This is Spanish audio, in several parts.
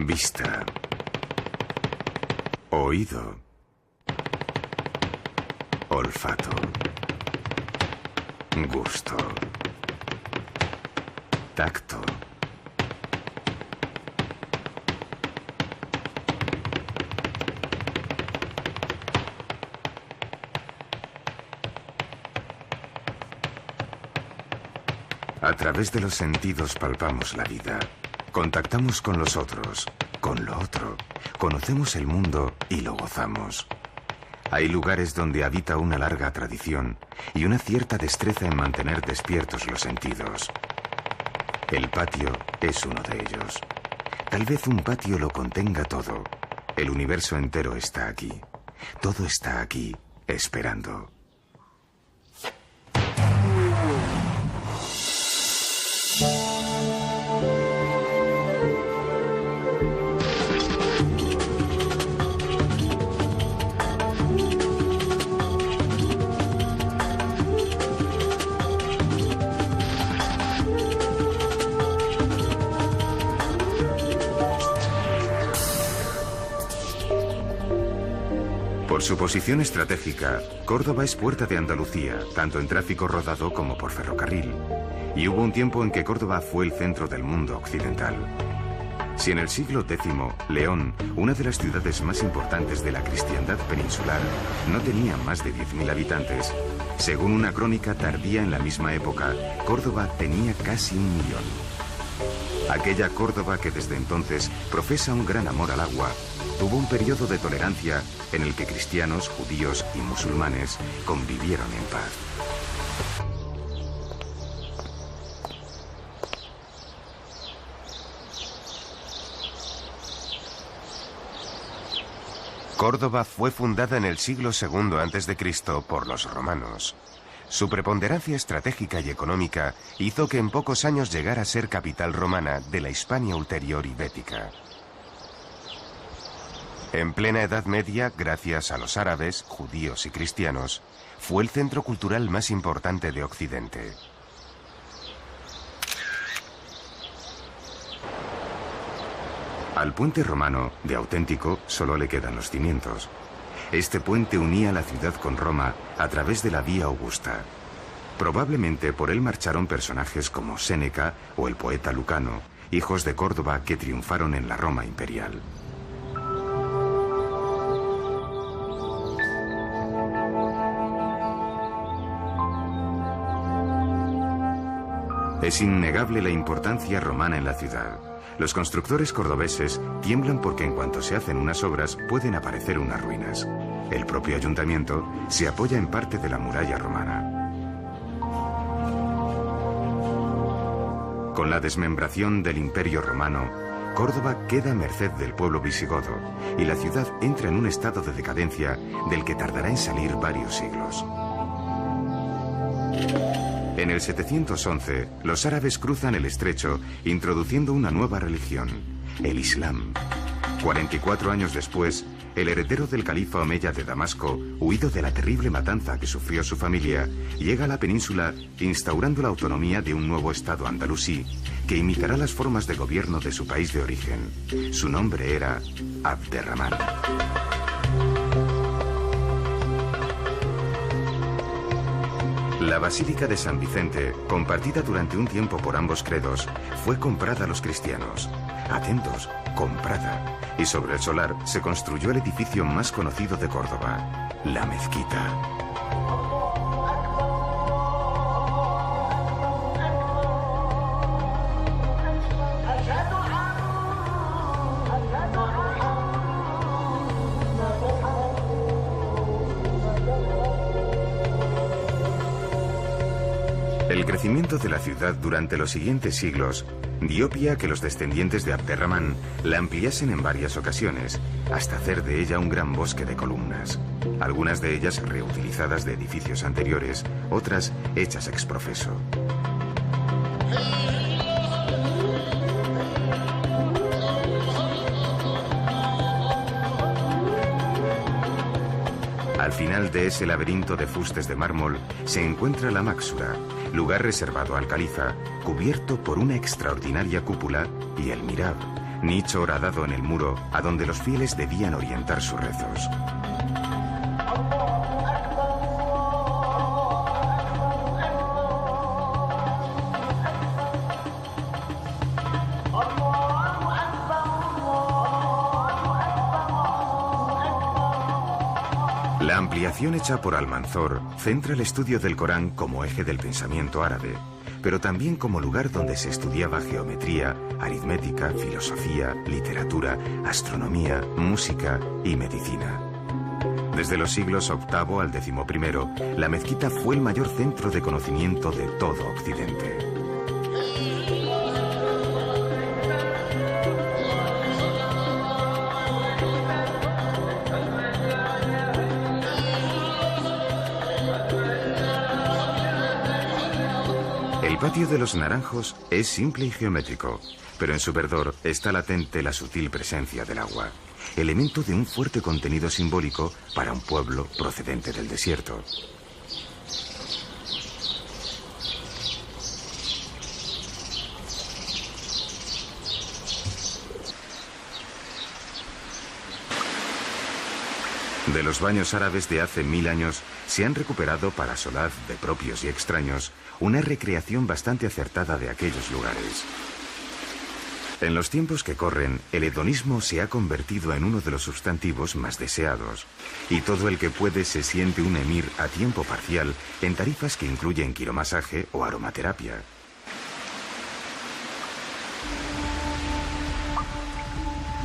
Vista. Oído. Olfato. Gusto. Tacto. A través de los sentidos palpamos la vida. Contactamos con los otros, con lo otro. Conocemos el mundo y lo gozamos. Hay lugares donde habita una larga tradición y una cierta destreza en mantener despiertos los sentidos. El patio es uno de ellos. Tal vez un patio lo contenga todo. El universo entero está aquí. Todo está aquí, esperando. Por su posición estratégica, Córdoba es puerta de Andalucía, tanto en tráfico rodado como por ferrocarril. Y hubo un tiempo en que Córdoba fue el centro del mundo occidental. Si en el siglo X, León, una de las ciudades más importantes de la cristiandad peninsular, no tenía más de 10.000 habitantes, según una crónica tardía en la misma época, Córdoba tenía casi 1 millón. Aquella Córdoba que desde entonces profesa un gran amor al agua, tuvo un periodo de tolerancia en el que cristianos, judíos y musulmanes convivieron en paz. Córdoba fue fundada en el siglo II a.C. por los romanos. Su preponderancia estratégica y económica hizo que en pocos años llegara a ser capital romana de la Hispania ulterior ibérica. En plena Edad Media, gracias a los árabes, judíos y cristianos, fue el centro cultural más importante de Occidente. Al puente romano, de auténtico, solo le quedan los cimientos. Este puente unía la ciudad con Roma a través de la Vía Augusta. Probablemente por él marcharon personajes como Séneca o el poeta Lucano, hijos de Córdoba que triunfaron en la Roma imperial. Es innegable la importancia romana en la ciudad. Los constructores cordobeses tiemblan porque en cuanto se hacen unas obras pueden aparecer unas ruinas. El propio ayuntamiento se apoya en parte de la muralla romana. Con la desmembración del Imperio Romano, Córdoba queda a merced del pueblo visigodo y la ciudad entra en un estado de decadencia del que tardará en salir varios siglos. En el 711, los árabes cruzan el estrecho introduciendo una nueva religión, el Islam. 44 años después, el heredero del califa omeya de Damasco, huido de la terrible matanza que sufrió su familia, llega a la península instaurando la autonomía de un nuevo estado andalusí que imitará las formas de gobierno de su país de origen. Su nombre era Abderramán. La Basílica de San Vicente, compartida durante un tiempo por ambos credos, fue comprada a los cristianos. Atentos, comprada. Y sobre el solar se construyó el edificio más conocido de Córdoba, la mezquita. El crecimiento de la ciudad durante los siguientes siglos dio pie a que los descendientes de Abderramán la ampliasen en varias ocasiones, hasta hacer de ella un gran bosque de columnas. Algunas de ellas reutilizadas de edificios anteriores, otras hechas ex professo. Al final de ese laberinto de fustes de mármol se encuentra la Máxura, lugar reservado al califa, cubierto por una extraordinaria cúpula, y el Mihrab, nicho horadado en el muro a donde los fieles debían orientar sus rezos. La ampliación hecha por Almanzor centra el estudio del Corán como eje del pensamiento árabe, pero también como lugar donde se estudiaba geometría, aritmética, filosofía, literatura, astronomía, música y medicina. Desde los siglos VIII al XI, la mezquita fue el mayor centro de conocimiento de todo Occidente. El patio de los Naranjos es simple y geométrico, pero en su verdor está latente la sutil presencia del agua, elemento de un fuerte contenido simbólico para un pueblo procedente del desierto. De los baños árabes de hace 1000 años se han recuperado para solaz de propios y extraños una recreación bastante acertada de aquellos lugares. En los tiempos que corren, el hedonismo se ha convertido en uno de los sustantivos más deseados, y todo el que puede se siente un emir a tiempo parcial en tarifas que incluyen quiromasaje o aromaterapia.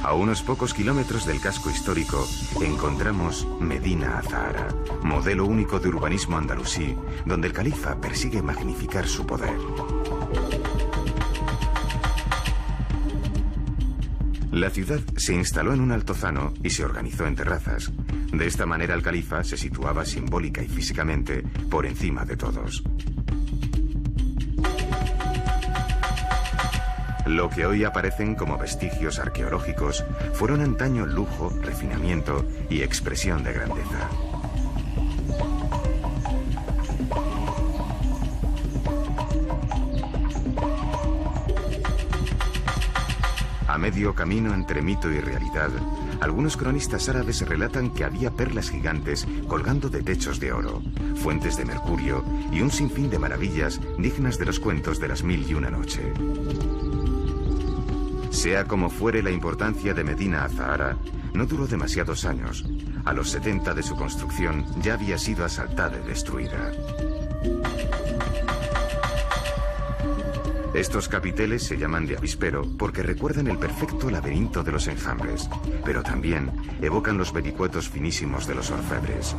A unos pocos kilómetros del casco histórico encontramos Medina Azahara, modelo único de urbanismo andalusí, donde el califa persigue magnificar su poder. La ciudad se instaló en un altozano y se organizó en terrazas. De esta manera el califa se situaba simbólica y físicamente por encima de todos. Lo que hoy aparecen como vestigios arqueológicos fueron antaño lujo, refinamiento y expresión de grandeza. A medio camino entre mito y realidad, algunos cronistas árabes relatan que había perlas gigantes colgando de techos de oro, fuentes de mercurio y un sinfín de maravillas dignas de los cuentos de las 1001 noche. Sea como fuere, la importancia de Medina Azahara no duró demasiados años. A los 70 de su construcción ya había sido asaltada y destruida. Estos capiteles se llaman de avispero porque recuerdan el perfecto laberinto de los enjambres, pero también evocan los vericuetos finísimos de los orfebres.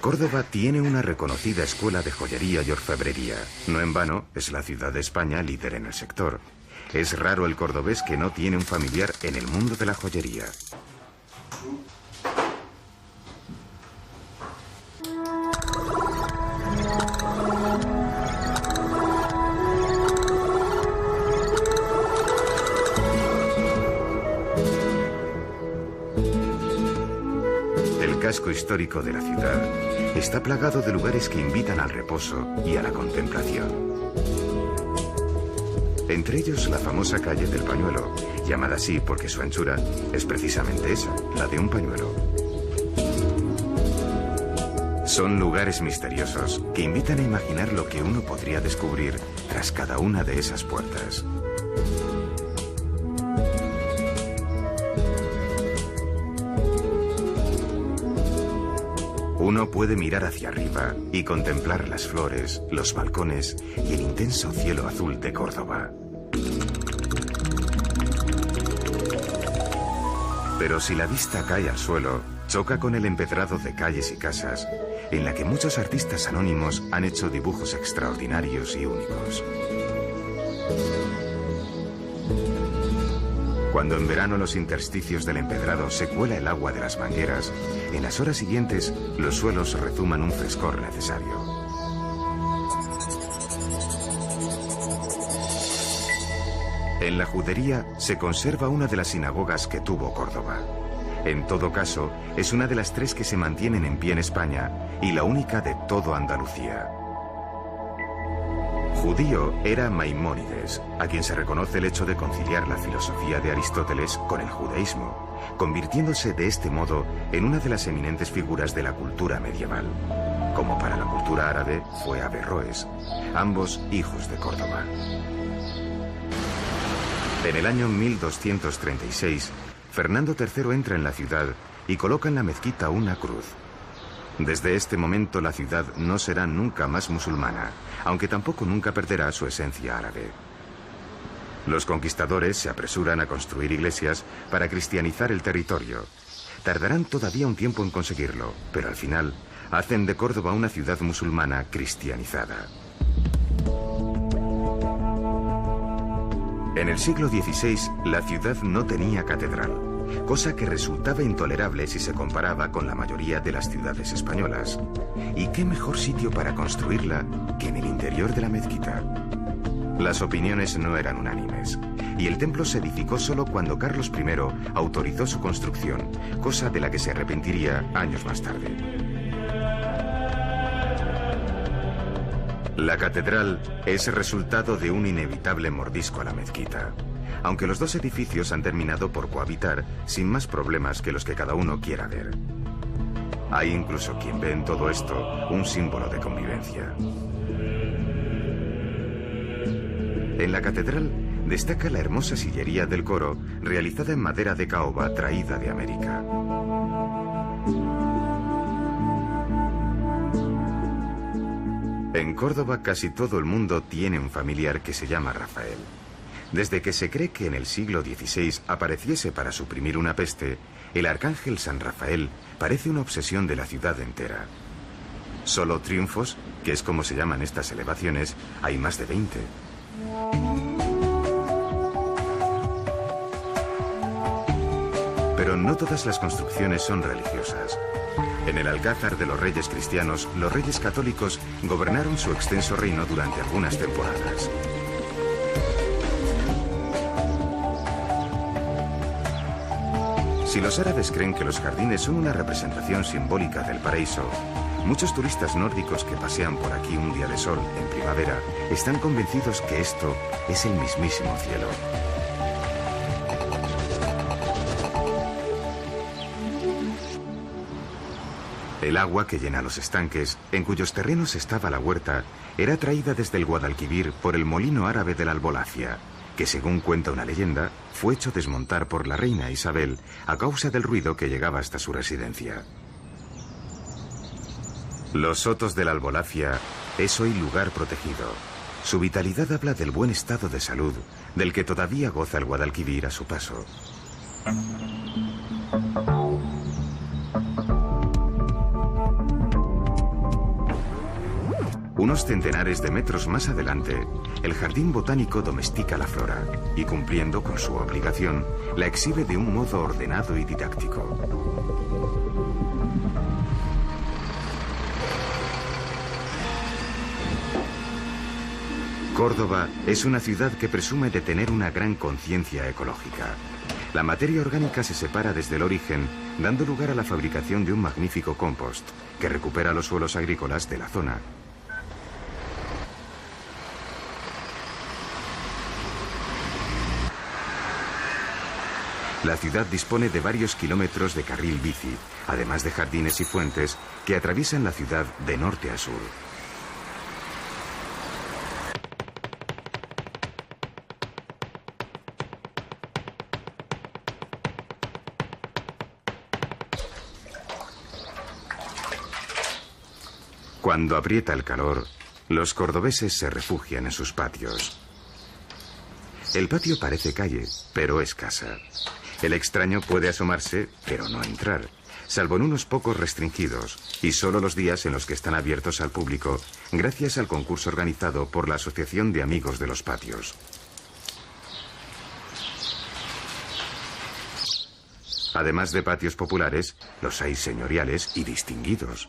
Córdoba tiene una reconocida escuela de joyería y orfebrería. No en vano, es la ciudad de España líder en el sector. Es raro el cordobés que no tiene un familiar en el mundo de la joyería. El casco histórico de la ciudad está plagado de lugares que invitan al reposo y a la contemplación. Entre ellos la famosa calle del Pañuelo, llamada así porque su anchura es precisamente esa, la de un pañuelo. Son lugares misteriosos que invitan a imaginar lo que uno podría descubrir tras cada una de esas puertas. Uno puede mirar hacia arriba y contemplar las flores, los balcones y el intenso cielo azul de Córdoba. Pero si la vista cae al suelo, choca con el empedrado de calles y casas, en la que muchos artistas anónimos han hecho dibujos extraordinarios y únicos. Cuando en verano los intersticios del empedrado se cuela el agua de las mangueras, en las horas siguientes los suelos rezuman un frescor necesario. En la Judería se conserva una de las sinagogas que tuvo Córdoba. En todo caso, es una de las 3 que se mantienen en pie en España y la única de todo Andalucía. Judío era Maimónides, a quien se reconoce el hecho de conciliar la filosofía de Aristóteles con el judaísmo, convirtiéndose de este modo en una de las eminentes figuras de la cultura medieval. Como para la cultura árabe fue Averroes, ambos hijos de Córdoba. En el año 1236, Fernando III entra en la ciudad y coloca en la mezquita una cruz. Desde este momento la ciudad no será nunca más musulmana, aunque tampoco nunca perderá su esencia árabe. Los conquistadores se apresuran a construir iglesias para cristianizar el territorio. Tardarán todavía un tiempo en conseguirlo, pero al final hacen de Córdoba una ciudad musulmana cristianizada. En el siglo XVI, la ciudad no tenía catedral, cosa que resultaba intolerable si se comparaba con la mayoría de las ciudades españolas. ¿Y qué mejor sitio para construirla que en el interior de la mezquita? Las opiniones no eran unánimes, y el templo se edificó solo cuando Carlos I autorizó su construcción, cosa de la que se arrepentiría años más tarde. La catedral es resultado de un inevitable mordisco a la mezquita, aunque los 2 edificios han terminado por cohabitar sin más problemas que los que cada uno quiera ver. Hay incluso quien ve en todo esto un símbolo de convivencia. En la catedral destaca la hermosa sillería del coro, realizada en madera de caoba traída de América. En Córdoba casi todo el mundo tiene un familiar que se llama Rafael. Desde que se cree que en el siglo XVI apareciese para suprimir una peste, el arcángel San Rafael parece una obsesión de la ciudad entera. Solo triunfos, que es como se llaman estas elevaciones, hay más de 20. Pero no todas las construcciones son religiosas. En el Alcázar de los Reyes Cristianos, los reyes católicos gobernaron su extenso reino durante algunas temporadas. Si los árabes creen que los jardines son una representación simbólica del paraíso, muchos turistas nórdicos que pasean por aquí un día de sol en primavera están convencidos que esto es el mismísimo cielo. El agua que llena los estanques, en cuyos terrenos estaba la huerta, era traída desde el Guadalquivir por el molino árabe de la Albolafia, que según cuenta una leyenda, fue hecho desmontar por la reina Isabel a causa del ruido que llegaba hasta su residencia. Los sotos de la Albolafia es hoy lugar protegido. Su vitalidad habla del buen estado de salud del que todavía goza el Guadalquivir a su paso. Unos centenares de metros más adelante, el jardín botánico domestica la flora y, cumpliendo con su obligación, la exhibe de un modo ordenado y didáctico. Córdoba es una ciudad que presume de tener una gran conciencia ecológica. La materia orgánica se separa desde el origen, dando lugar a la fabricación de un magnífico compost que recupera los suelos agrícolas de la zona. La ciudad dispone de varios kilómetros de carril bici, además de jardines y fuentes que atraviesan la ciudad de norte a sur. Cuando aprieta el calor, los cordobeses se refugian en sus patios. El patio parece calle, pero es casa. El extraño puede asomarse, pero no entrar, salvo en unos pocos restringidos, y solo los días en los que están abiertos al público, gracias al concurso organizado por la Asociación de Amigos de los Patios. Además de patios populares, los hay señoriales y distinguidos.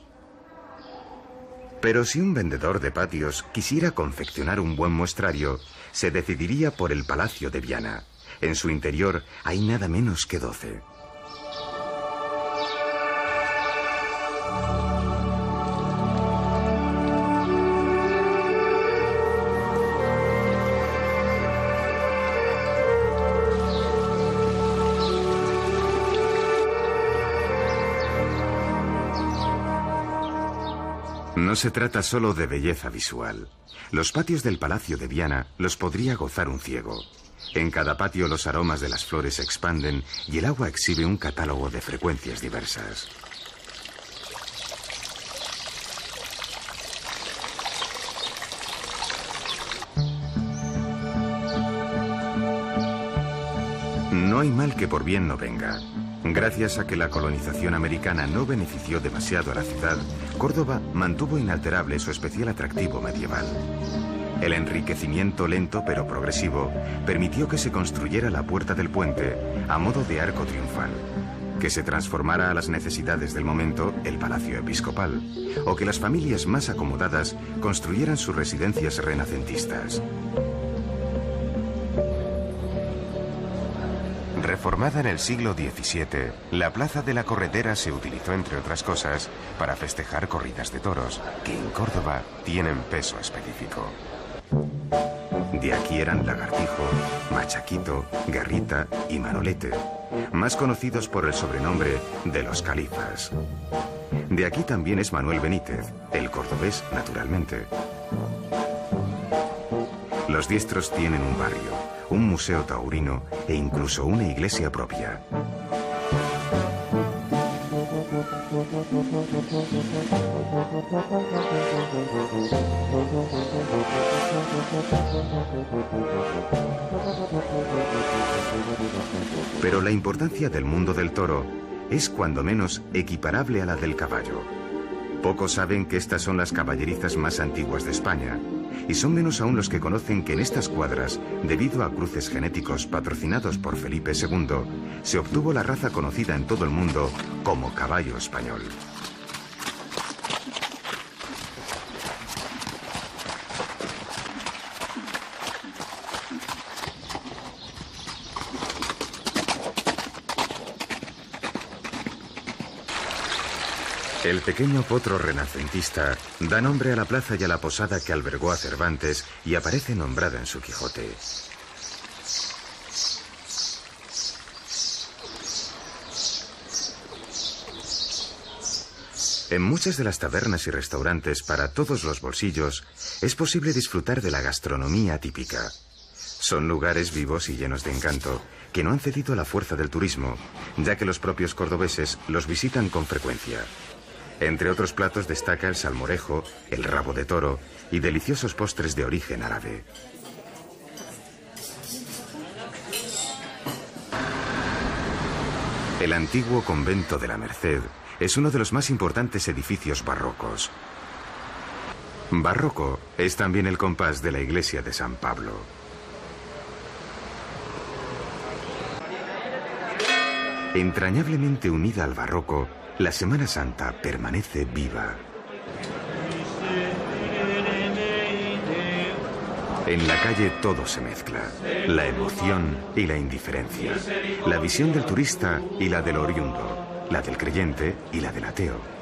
Pero si un vendedor de patios quisiera confeccionar un buen muestrario, se decidiría por el Palacio de Viana. En su interior hay nada menos que 12. No se trata solo de belleza visual. Los patios del Palacio de Viana los podría gozar un ciego. En cada patio los aromas de las flores se expanden y el agua exhibe un catálogo de frecuencias diversas. No hay mal que por bien no venga. Gracias a que la colonización americana no benefició demasiado a la ciudad, Córdoba mantuvo inalterable su especial atractivo medieval. El enriquecimiento lento pero progresivo permitió que se construyera la Puerta del Puente a modo de arco triunfal, que se transformara a las necesidades del momento el Palacio Episcopal, o que las familias más acomodadas construyeran sus residencias renacentistas. Reformada en el siglo XVII, la Plaza de la Corredera se utilizó, entre otras cosas, para festejar corridas de toros, que en Córdoba tienen peso específico. De aquí eran Lagartijo, Machaquito, Garrita y Manolete, más conocidos por el sobrenombre de los Califas. De aquí también es Manuel Benítez, el cordobés naturalmente. Los diestros tienen un barrio, un museo taurino e incluso una iglesia propia. Pero la importancia del mundo del toro es cuando menos equiparable a la del caballo. Pocos saben que estas son las caballerizas más antiguas de España, y son menos aún los que conocen que en estas cuadras, debido a cruces genéticos patrocinados por Felipe II, se obtuvo la raza conocida en todo el mundo como caballo español. El pequeño potro renacentista da nombre a la plaza y a la posada que albergó a Cervantes y aparece nombrada en su Quijote. En muchas de las tabernas y restaurantes para todos los bolsillos es posible disfrutar de la gastronomía típica. Son lugares vivos y llenos de encanto que no han cedido a la fuerza del turismo, ya que los propios cordobeses los visitan con frecuencia. Entre otros platos destaca el salmorejo, el rabo de toro y deliciosos postres de origen árabe. El antiguo convento de la Merced es uno de los más importantes edificios barrocos. Barroco es también el compás de la iglesia de San Pablo. Entrañablemente unida al barroco, la Semana Santa permanece viva. En la calle todo se mezcla, la emoción y la indiferencia, la visión del turista y la del oriundo, la del creyente y la del ateo.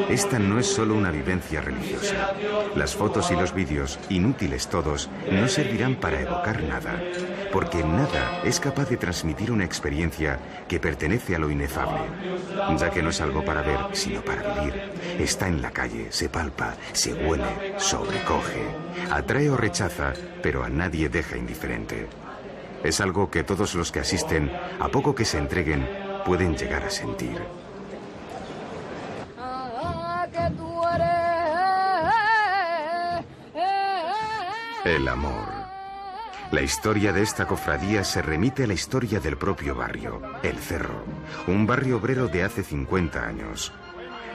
Esta no es solo una vivencia religiosa. Las fotos y los vídeos, inútiles todos, no servirán para evocar nada, porque nada es capaz de transmitir una experiencia que pertenece a lo inefable, ya que no es algo para ver, sino para vivir. Está en la calle, se palpa, se huele, sobrecoge, atrae o rechaza, pero a nadie deja indiferente. Es algo que todos los que asisten, a poco que se entreguen, pueden llegar a sentir. El amor. La historia de esta cofradía se remite a la historia del propio barrio, El Cerro, un barrio obrero de hace 50 años.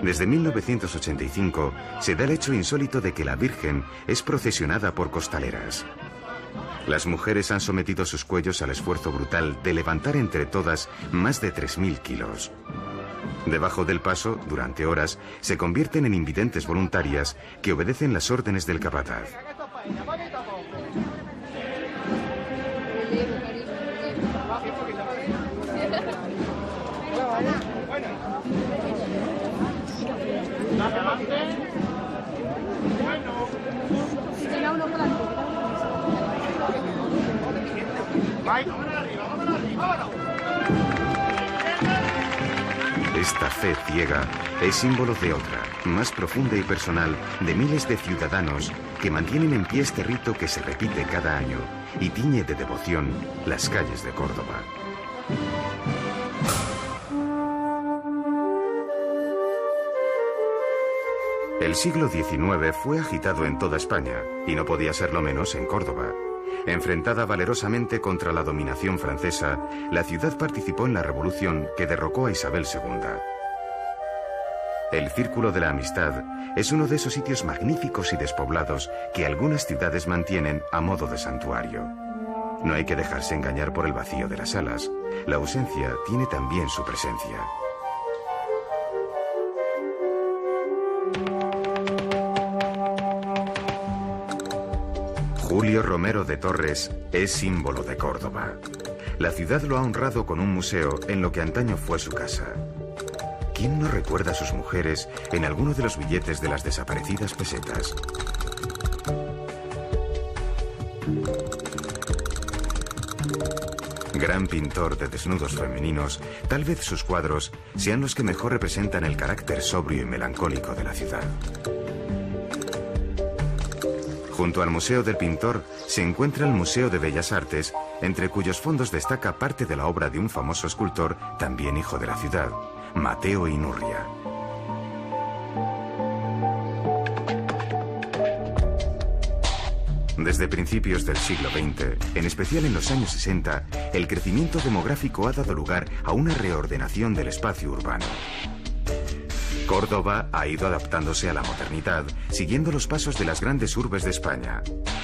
Desde 1985 se da el hecho insólito de que la Virgen es procesionada por costaleras. Las mujeres han sometido sus cuellos al esfuerzo brutal de levantar entre todas más de 3.000 kilos. Debajo del paso, durante horas, se convierten en invidentes voluntarias que obedecen las órdenes del capataz. Esta fe ciega es símbolo de otra, más profunda y personal de miles de ciudadanos que mantienen en pie este rito que se repite cada año y tiñe de devoción las calles de Córdoba. El siglo XIX fue agitado en toda España, y no podía serlo menos en Córdoba. Enfrentada valerosamente contra la dominación francesa, la ciudad participó en la revolución que derrocó a Isabel II. El Círculo de la Amistad es uno de esos sitios magníficos y despoblados que algunas ciudades mantienen a modo de santuario. No hay que dejarse engañar por el vacío de las salas. La ausencia tiene también su presencia. Julio Romero de Torres es símbolo de Córdoba. La ciudad lo ha honrado con un museo en lo que antaño fue su casa. ¿Quién no recuerda a sus mujeres en alguno de los billetes de las desaparecidas pesetas? Gran pintor de desnudos femeninos, tal vez sus cuadros sean los que mejor representan el carácter sobrio y melancólico de la ciudad. Junto al Museo del Pintor se encuentra el Museo de Bellas Artes, entre cuyos fondos destaca parte de la obra de un famoso escultor, también hijo de la ciudad, Mateo Inurria. Desde principios del siglo XX, en especial en los años 60, el crecimiento demográfico ha dado lugar a una reordenación del espacio urbano. Córdoba ha ido adaptándose a la modernidad, siguiendo los pasos de las grandes urbes de España.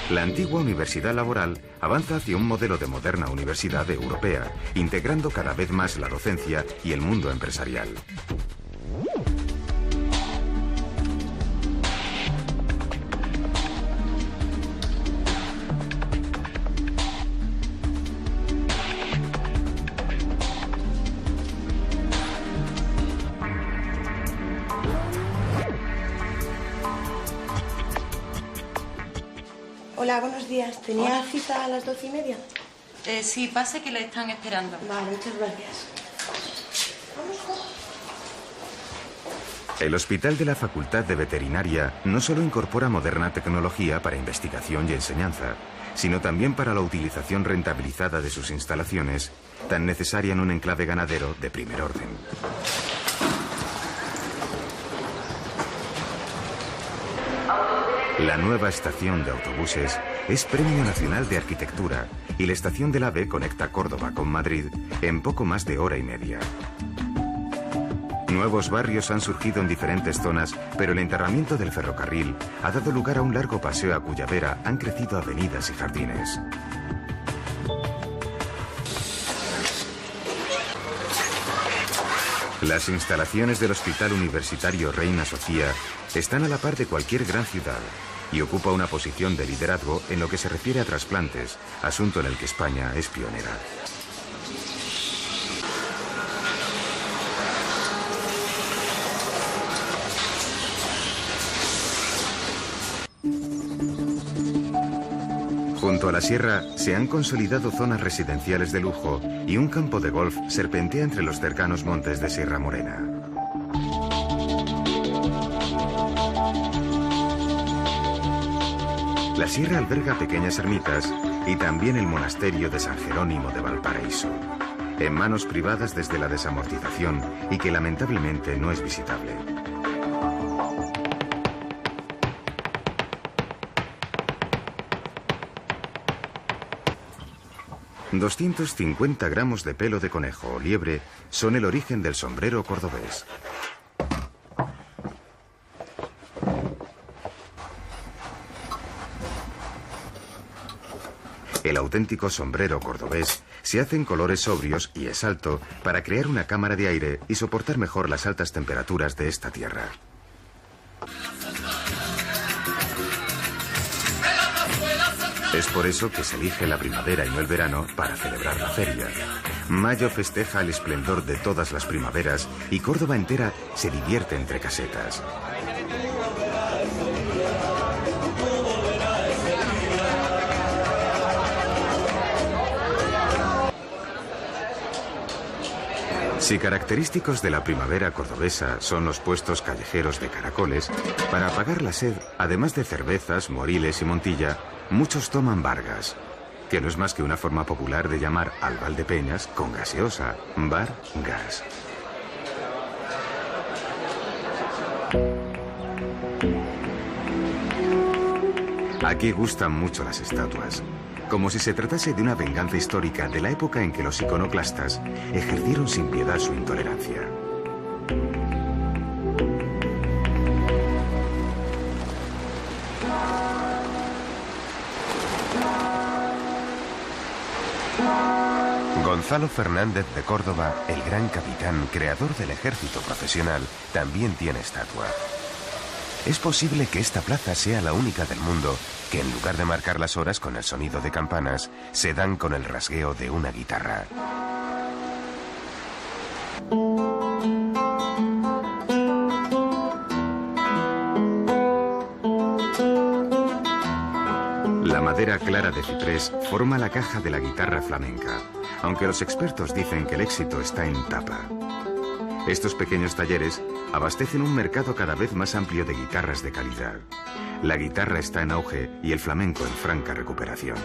La antigua universidad laboral avanza hacia un modelo de moderna universidad europea, integrando cada vez más la docencia y el mundo empresarial. Hola, buenos días. ¿Tenía cita a las 12:30? Sí, pase que le están esperando. Vale, muchas gracias. El Hospital de la Facultad de Veterinaria no solo incorpora moderna tecnología para investigación y enseñanza, sino también para la utilización rentabilizada de sus instalaciones, tan necesaria en un enclave ganadero de primer orden. La nueva estación de autobuses es Premio Nacional de Arquitectura y la estación del AVE conecta Córdoba con Madrid en poco más de hora y media. Nuevos barrios han surgido en diferentes zonas, pero el enterramiento del ferrocarril ha dado lugar a un largo paseo a cuya vera han crecido avenidas y jardines. Las instalaciones del Hospital Universitario Reina Sofía están a la par de cualquier gran ciudad y ocupa una posición de liderazgo en lo que se refiere a trasplantes, asunto en el que España es pionera. Junto a la sierra se han consolidado zonas residenciales de lujo y un campo de golf serpentea entre los cercanos montes de Sierra Morena. La sierra alberga pequeñas ermitas y también el monasterio de San Jerónimo de Valparaíso, en manos privadas desde la desamortización y que lamentablemente no es visitable. $250 gramos de pelo de conejo o liebre son el origen del sombrero cordobés. El auténtico sombrero cordobés se hace en colores sobrios y es alto para crear una cámara de aire y soportar mejor las altas temperaturas de esta tierra. Es por eso que se elige la primavera y no el verano para celebrar la feria. Mayo festeja el esplendor de todas las primaveras y Córdoba entera se divierte entre casetas. Si característicos de la primavera cordobesa son los puestos callejeros de caracoles, para apagar la sed, además de cervezas, moriles y montilla, muchos toman Vargas, que no es más que una forma popular de llamar al Valdepeñas con gaseosa, bar gas. Aquí gustan mucho las estatuas, como si se tratase de una venganza histórica de la época en que los iconoclastas ejercieron sin piedad su intolerancia. Gonzalo Fernández de Córdoba, el gran capitán, creador del ejército profesional, también tiene estatua. Es posible que esta plaza sea la única del mundo que en lugar de marcar las horas con el sonido de campanas, se dan con el rasgueo de una guitarra. La madera clara de ciprés forma la caja de la guitarra flamenca, aunque los expertos dicen que el éxito está en tapa. Estos pequeños talleres abastecen un mercado cada vez más amplio de guitarras de calidad. La guitarra está en auge y el flamenco en franca recuperación.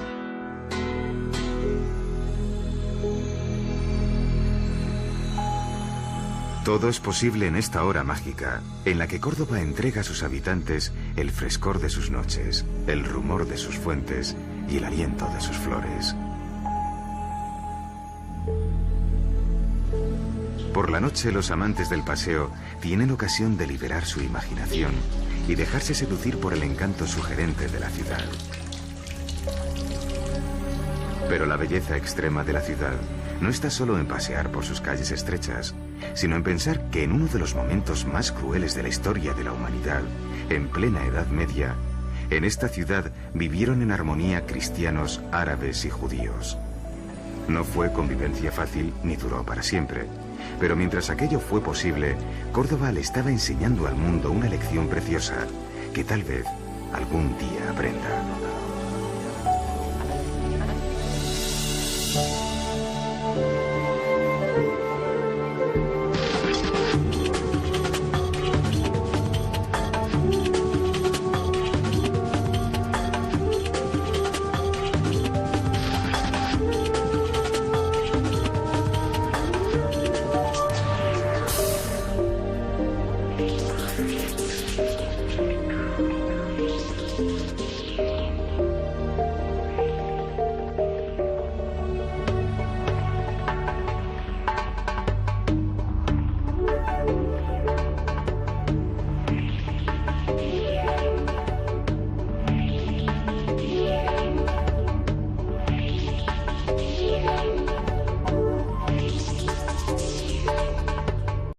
Todo es posible en esta hora mágica, en la que Córdoba entrega a sus habitantes el frescor de sus noches, el rumor de sus fuentes y el aliento de sus flores. Por la noche, los amantes del paseo tienen ocasión de liberar su imaginación y dejarse seducir por el encanto sugerente de la ciudad. Pero la belleza extrema de la ciudad no está solo en pasear por sus calles estrechas, sino en pensar que en uno de los momentos más crueles de la historia de la humanidad, en plena Edad Media, en esta ciudad vivieron en armonía cristianos, árabes y judíos. No fue convivencia fácil ni duró para siempre. Pero mientras aquello fue posible, Córdoba le estaba enseñando al mundo una lección preciosa que tal vez algún día aprenda.